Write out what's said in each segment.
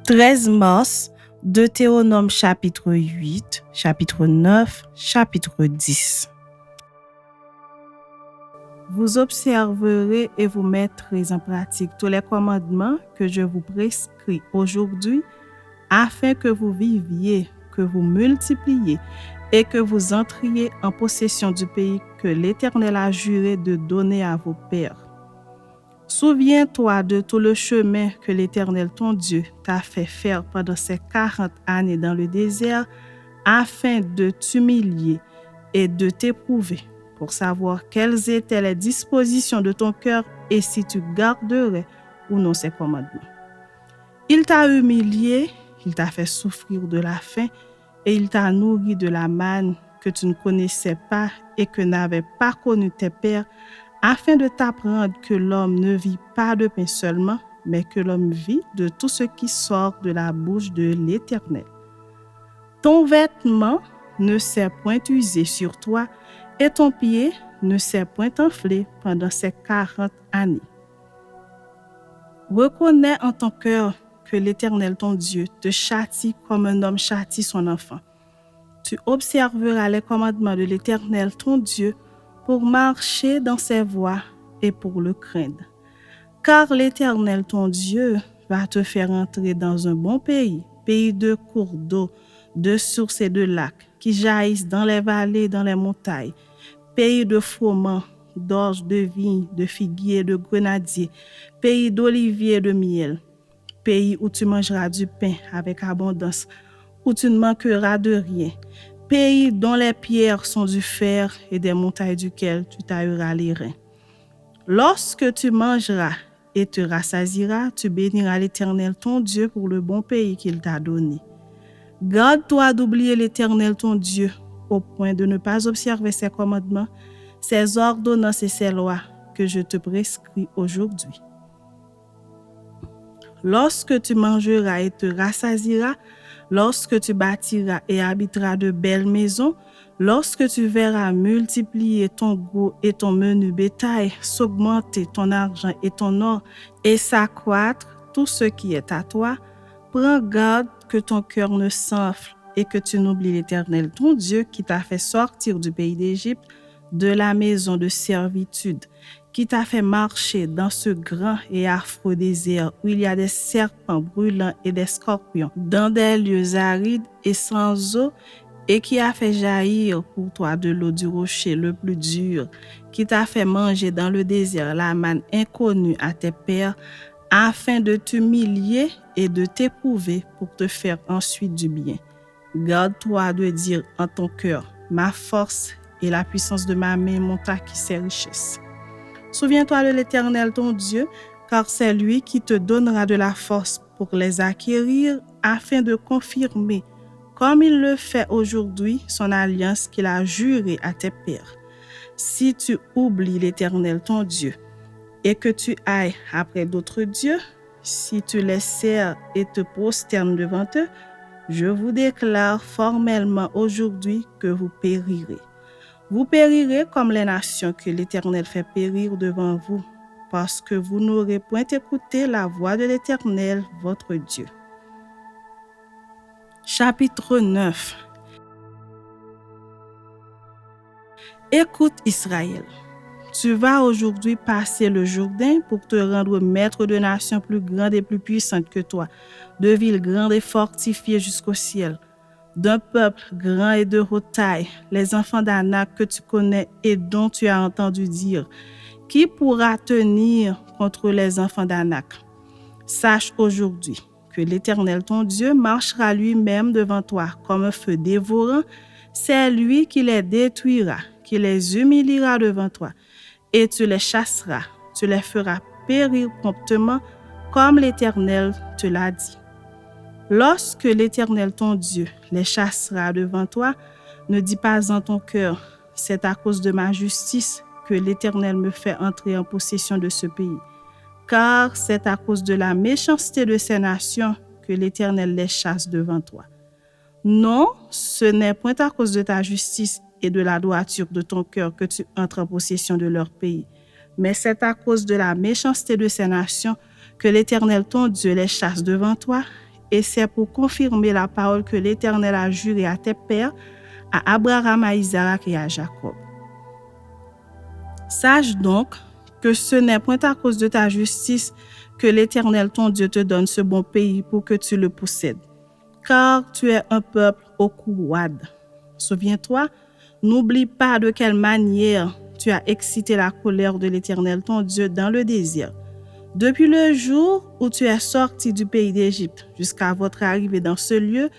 13 mars, Deutéronome chapitre 8, chapitre 9, chapitre 10. Vous observerez et vous mettrez en pratique tous les commandements que je vous prescris aujourd'hui, afin que vous viviez, que vous multipliez et que vous entriez en possession du pays que l'Éternel a juré de donner à vos pères. Souviens-toi de tout le chemin que l'Éternel ton Dieu t'a fait faire pendant ces 40 années dans le désert, afin de t'humilier et de t'éprouver, pour savoir quelles étaient les dispositions de ton cœur et si tu garderais ou non ses commandements. Il t'a humilié, il t'a fait souffrir de la faim et il t'a nourri de la manne que tu ne connaissais pas et que n'avaient pas connu tes pères, afin de t'apprendre que l'homme ne vit pas de pain seulement, mais que l'homme vit de tout ce qui sort de la bouche de l'Éternel. Ton vêtement ne s'est point usé sur toi, et ton pied ne s'est point enflé pendant ces 40 années. Reconnais en ton cœur que l'Éternel ton Dieu te châtie comme un homme châtie son enfant. Tu observeras les commandements de l'Éternel ton Dieu pour marcher dans ses voies et pour le craindre. Car l'Éternel ton Dieu va te faire entrer dans un bon pays, pays de cours d'eau, de sources et de lacs, qui jaillissent dans les vallées et dans les montagnes, pays de froment, d'orge, de vignes, de figuiers, de grenadiers, pays d'oliviers et de miel, pays où tu mangeras du pain avec abondance, où tu ne manqueras de rien, pays dont les pierres sont du fer et des montagnes duquel tu tailleras les reins. Lorsque tu mangeras et te rassasieras, tu béniras l'Éternel ton Dieu pour le bon pays qu'il t'a donné. Garde-toi d'oublier l'Éternel ton Dieu, au point de ne pas observer ses commandements, ses ordonnances et ses lois que je te prescris aujourd'hui. Lorsque tu mangeras et te rassasieras, lorsque tu bâtiras et habiteras de belles maisons, lorsque tu verras multiplier ton gros et ton menu bétail, s'augmenter ton argent et ton or, et s'accroître tout ce qui est à toi, prends garde que ton cœur ne s'enfle et que tu n'oublies l'Éternel ton Dieu qui t'a fait sortir du pays d'Égypte, de la maison de servitude, qui t'a fait marcher dans ce grand et affreux désert où il y a des serpents brûlants et des scorpions, dans des lieux arides et sans eau, et qui a fait jaillir pour toi de l'eau du rocher le plus dur, qui t'a fait manger dans le désert la manne inconnue à tes pères, afin de t'humilier et de t'éprouver pour te faire ensuite du bien. Garde-toi de dire en ton cœur, ma force et la puissance de ma main m'ont acquis ces richesses. Souviens-toi de l'Éternel ton Dieu, car c'est lui qui te donnera de la force pour les acquérir, afin de confirmer, comme il le fait aujourd'hui, son alliance qu'il a jurée à tes pères. Si tu oublies l'Éternel ton Dieu, et que tu ailles après d'autres dieux, si tu les sers et te prosternes devant eux, je vous déclare formellement aujourd'hui que vous périrez. Vous périrez comme les nations que l'Éternel fait périr devant vous, parce que vous n'aurez point écouté la voix de l'Éternel, votre Dieu. Chapitre 9. Écoute Israël. Tu vas aujourd'hui passer le Jourdain pour te rendre maître de nations plus grandes et plus puissantes que toi, de villes grandes et fortifiées jusqu'au ciel, d'un peuple grand et de haute taille, les enfants d'Anak que tu connais et dont tu as entendu dire, qui pourra tenir contre les enfants d'Anak? Sache aujourd'hui que l'Éternel ton Dieu marchera lui-même devant toi comme un feu dévorant, c'est lui qui les détruira, qui les humiliera devant toi, et tu les chasseras, tu les feras périr promptement, comme l'Éternel te l'a dit. Lorsque l'Éternel ton Dieu les chassera devant toi, ne dis pas en ton cœur, c'est à cause de ma justice que l'Éternel me fait entrer en possession de ce pays. Car c'est à cause de la méchanceté de ces nations que l'Éternel les chasse devant toi. Non, ce n'est point à cause de ta justice et de la droiture de ton cœur que tu entres en possession de leur pays, mais c'est à cause de la méchanceté de ces nations que l'Éternel ton Dieu les chasse devant toi, et c'est pour confirmer la parole que l'Éternel a juré à tes pères, à Abraham, à Isaac et à Jacob. Sache donc que ce n'est point à cause de ta justice que l'Éternel ton Dieu te donne ce bon pays pour que tu le possèdes, car tu es un peuple au cou roide. Souviens-toi, n'oublie pas de quelle manière tu as excité la colère de l'Éternel ton Dieu dans le désert. Depuis le jour où tu es sorti du pays d'Égypte jusqu'à votre arrivée dans ce lieu,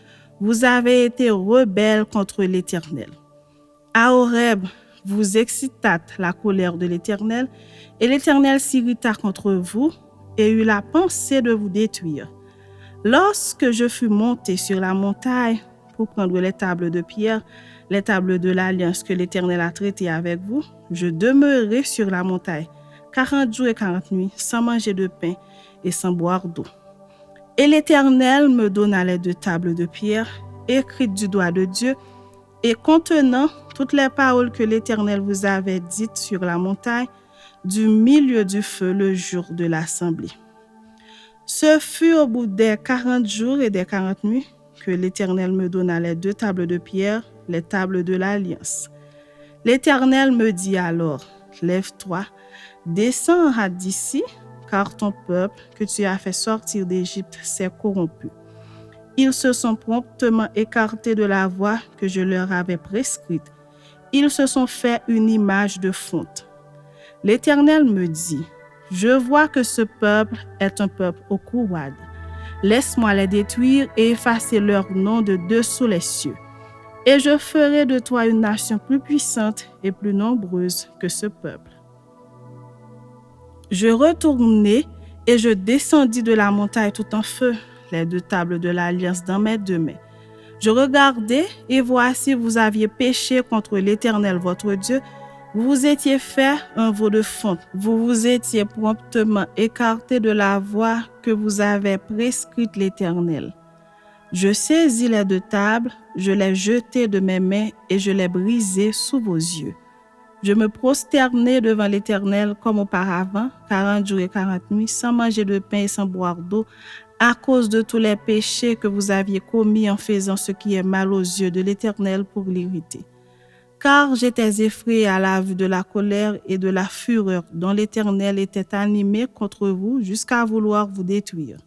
vous avez été rebelles contre l'Éternel. À Horeb, vous excitâtes la colère de l'Éternel, et l'Éternel s'irrita contre vous et eut la pensée de vous détruire. Lorsque je fus monté sur la montagne pour prendre les tables de pierre, les tables de l'alliance que l'Éternel a traitées avec vous, je demeurai sur la montagne 40 jours et 40 nuits sans manger de pain et sans boire d'eau. Et l'Éternel me donna les 2 tables de pierre écrites du doigt de Dieu et contenant toutes les paroles que l'Éternel vous avait dites sur la montagne du milieu du feu le jour de l'assemblée. Ce fut au bout des 40 jours et des 40 nuits que l'Éternel me donna les 2 tables de pierre, les tables de l'Alliance. L'Éternel me dit alors, lève-toi, descends d'ici, car ton peuple que tu as fait sortir d'Égypte s'est corrompu. Ils se sont promptement écartés de la voie que je leur avais prescrite. Ils se sont fait une image de fonte. L'Éternel me dit, je vois que ce peuple est un peuple au cou roide. Laisse-moi les détruire et effacer leur nom de dessous les cieux. Et je ferai de toi une nation plus puissante et plus nombreuse que ce peuple. Je retournai et je descendis de la montagne tout en feu, les 2 tables de l'Alliance dans mes 2 mains. Je regardai et voici vous aviez péché contre l'Éternel votre Dieu. Vous vous étiez fait un veau de fonte. Vous vous étiez promptement écarté de la voie que vous avait prescrite l'Éternel. Je saisis les 2 tables, je les jetai de mes mains et je les brisai sous vos yeux. Je me prosternai devant l'Éternel comme auparavant, 40 jours et 40 nuits, sans manger de pain et sans boire d'eau, à cause de tous les péchés que vous aviez commis en faisant ce qui est mal aux yeux de l'Éternel pour l'irriter. Car j'étais effrayé à la vue de la colère et de la fureur dont l'Éternel était animé contre vous jusqu'à vouloir vous détruire.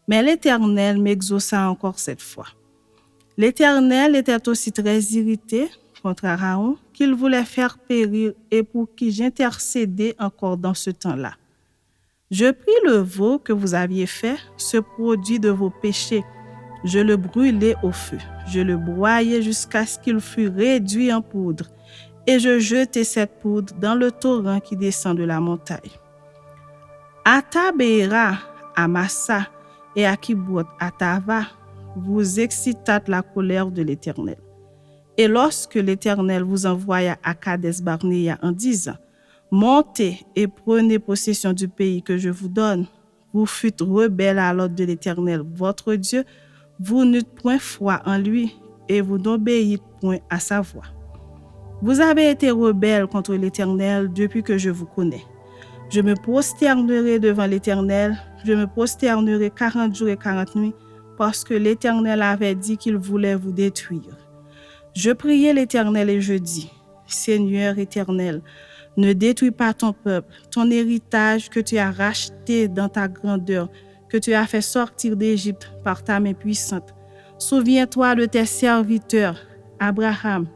Mais l'Éternel m'exauça encore cette fois. L'Éternel était aussi très irrité contre Aaron qu'il voulait faire périr et pour qui j'intercédais encore dans ce temps-là. Je pris le veau que vous aviez fait, ce produit de vos péchés. Je le brûlai au feu. Je le broyai jusqu'à ce qu'il fût réduit en poudre. Et je jetai cette poudre dans le torrent qui descend de la montagne. À Tabéra, à Massa et à Kibroth, à Tava, vous excitâtes la colère de l'Éternel. Et lorsque l'Éternel vous envoya à Kades-Barnéa en disant, montez et prenez possession du pays que je vous donne, vous fûtes rebelles à l'ordre de l'Éternel, votre Dieu, vous n'eûtes point foi en lui et vous n'obéissez point à sa voix. Vous avez été rebelles contre l'Éternel depuis que je vous connais. Je me prosternerai devant l'Éternel, je me prosternerai 40 jours et 40 nuits, parce que l'Éternel avait dit qu'il voulait vous détruire. Je priai l'Éternel et je dis, Seigneur éternel, ne détruis pas ton peuple, ton héritage que tu as racheté dans ta grandeur, que tu as fait sortir d'Égypte par ta main puissante. Souviens-toi de tes serviteurs, Abraham,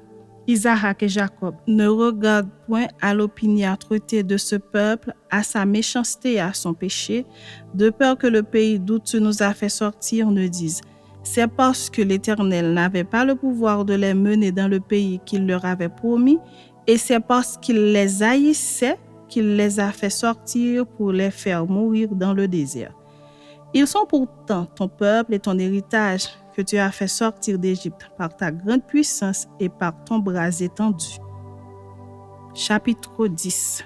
Isaac et Jacob. Ne regarde point à l'opiniâtreté de ce peuple, à sa méchanceté et à son péché, de peur que le pays d'où tu nous as fait sortir ne dise, c'est parce que l'Éternel n'avait pas le pouvoir de les mener dans le pays qu'il leur avait promis, et c'est parce qu'il les haïssait qu'il les a fait sortir pour les faire mourir dans le désert. Ils sont pourtant ton peuple et ton héritage que tu as fait sortir d'Égypte par ta grande puissance et par ton bras étendu. Chapitre 10.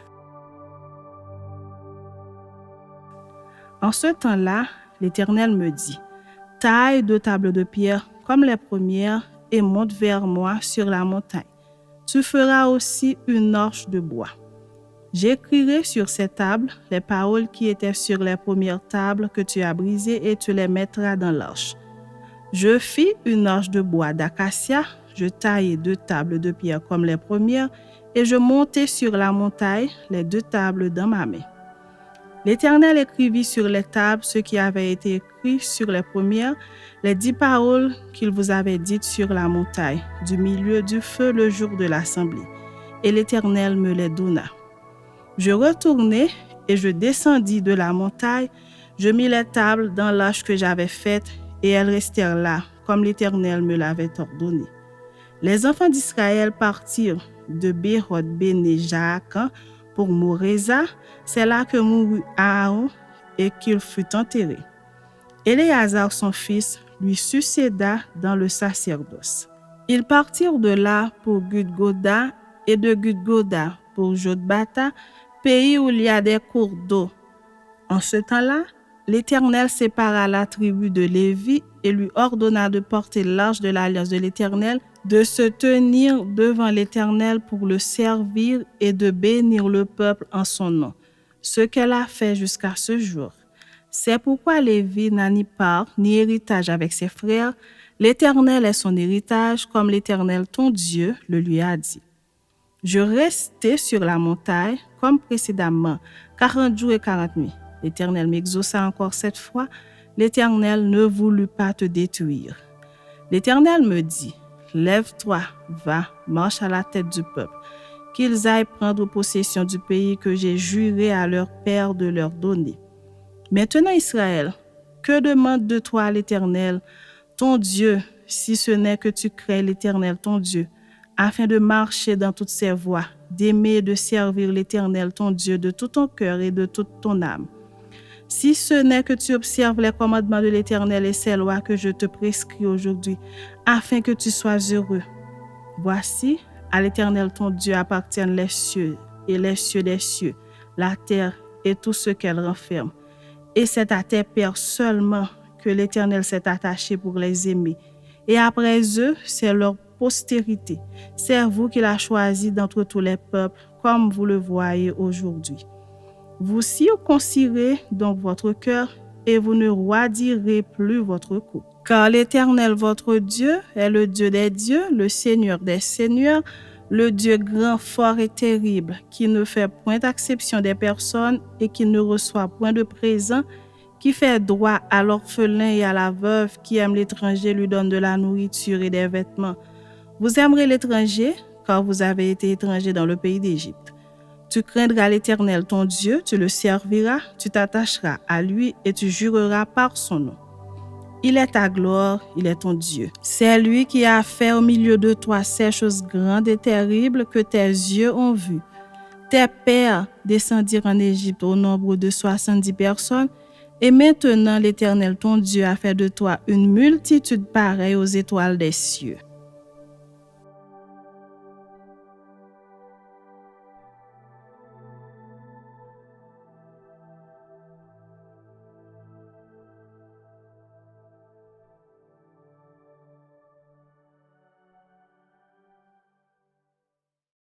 En ce temps-là, l'Éternel me dit, taille 2 tables de pierre comme les premières et monte vers moi sur la montagne. Tu feras aussi une arche de bois. J'écrirai sur ces tables les paroles qui étaient sur les premières tables que tu as brisées et tu les mettras dans l'arche. Je fis une arche de bois d'acacia, je taillai 2 tables de pierre comme les premières et je montai sur la montagne les 2 tables dans ma main. L'Éternel écrivit sur les tables ce qui avait été écrit sur les premières, les 10 paroles qu'il vous avait dites sur la montagne, du milieu du feu le jour de l'assemblée. Et l'Éternel me les donna. Je retournai et je descendis de la montagne, je mis les tables dans l'arche que j'avais faite et elles restèrent là, comme l'Éternel me l'avait ordonné. Les enfants d'Israël partirent de Béroth Béné Jaakan pour Moréza, c'est là que mourut Aaron et qu'il fut enterré. Éléazar, son fils, lui succéda dans le sacerdoce. Ils partirent de là pour Gudgoda et de Gudgoda pour Jotbata, pays où il y a des cours d'eau. En ce temps-là, l'Éternel sépara la tribu de Lévi et lui ordonna de porter l'arche de l'alliance de l'Éternel, de se tenir devant l'Éternel pour le servir et de bénir le peuple en son nom, ce qu'elle a fait jusqu'à ce jour. C'est pourquoi Lévi n'a ni part ni héritage avec ses frères. L'Éternel est son héritage, comme l'Éternel ton Dieu le lui a dit. Je restai sur la montagne, comme précédemment, 40 jours et 40 nuits. L'Éternel m'exauça encore 7 fois. L'Éternel ne voulut pas te détruire. L'Éternel me dit, lève-toi, va, marche à la tête du peuple, qu'ils aillent prendre possession du pays que j'ai juré à leur père de leur donner. Maintenant, Israël, que demande de toi l'Éternel, ton Dieu, si ce n'est que tu crées l'Éternel, ton Dieu, afin de marcher dans toutes ses voies, d'aimer et de servir l'Éternel, ton Dieu, de tout ton cœur et de toute ton âme. Si ce n'est que tu observes les commandements de l'Éternel et ses lois que je te prescris aujourd'hui, afin que tu sois heureux. Voici, à l'Éternel ton Dieu appartiennent les cieux et les cieux des cieux, la terre et tout ce qu'elle renferme. Et c'est à tes pères seulement que l'Éternel s'est attaché pour les aimer. Et après eux, c'est leur postérité. C'est vous qu'il a choisi d'entre tous les peuples, comme vous le voyez aujourd'hui. Vous circoncirez donc votre cœur et vous ne roidirez plus votre cou. Car l'Éternel votre Dieu est le Dieu des dieux, le Seigneur des seigneurs, le Dieu grand, fort et terrible, qui ne fait point d'acception des personnes et qui ne reçoit point de présent, qui fait droit à l'orphelin et à la veuve, qui aime l'étranger, lui donne de la nourriture et des vêtements. Vous aimerez l'étranger, car vous avez été étranger dans le pays d'Égypte. Tu craindras l'Éternel ton Dieu, tu le serviras, tu t'attacheras à lui et tu jureras par son nom. Il est ta gloire, il est ton Dieu. C'est lui qui a fait au milieu de toi ces choses grandes et terribles que tes yeux ont vues. Tes pères descendirent en Égypte au nombre de 70 personnes, et maintenant l'Éternel ton Dieu a fait de toi une multitude pareille aux étoiles des cieux.